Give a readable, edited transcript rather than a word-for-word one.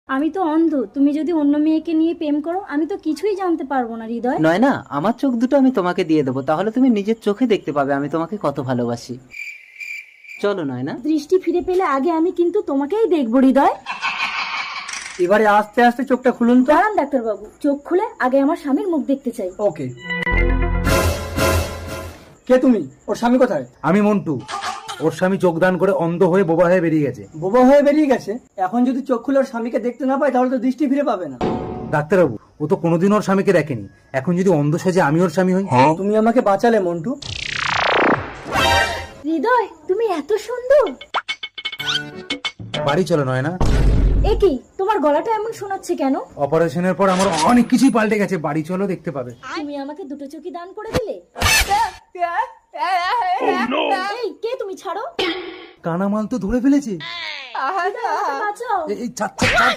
আমি তো অন্ধ, তুমি যদি অন্য মেয়েকে নিয়ে প্রেম করো আমি তো কিছুই জানতে পারবো না হৃদয়। নয় না, আমার চোখ দুটো আমি তোমাকে দিয়ে দেবো, তাহলে তুমি নিজের চোখে দেখতে পাবে আমি তোমাকে কত ভালোবাসি। চলো নয় না। দৃষ্টি ফিরে পেলে আগে আমি কিন্তু তোমাকেই দেখবো হৃদয়। এবারে আস্তে আস্তে চোখটা খুলুন তো। দাঁড়ান ডাক্তার বাবু, চোখ খুলে আগে আমার স্বামীর মুখ দেখতে চাই। ওকে। কে তুমি? ওর স্বামী কোথায়? আমি মন্টু। ওর স্বামী চোখ দান করে অন্ধ হয়ে বোবা হয়ে বেরিয়ে গেছে। বোবা হয়ে বেরিয়ে গেছে? এখন যদি চোখ খুলে ওর স্বামীকে দেখতে না পায় তাহলে তো দৃষ্টি ফিরে পাবে না। ডাক্তারবাবু, ও তো কোনোদিন ওর স্বামীকে দেখেনি, এখন যদি অন্ধ সেজে আমি ওর স্বামী হই। তুমি আমাকে বাঁচালে মন্টু। হৃদয় তুমি এত সুন্দর। বাড়ি চলো নয় না। এ কি, তোমার গলাটা এমন শোনাচ্ছে কেন? অপারেশনের পর আমার অনেক কিছুই পাল্টে গেছে, বাড়ি চলো দেখতে পাবে। তুমি আমাকে দুটো চোখই দান করে দিলে। এই কে তুমি? ছাড়ো। কানামাল তো ধরে ফেলেছে। হৃদয়, আমাকে বাঁচাও। এই ছাড় ছাড় ছাড়।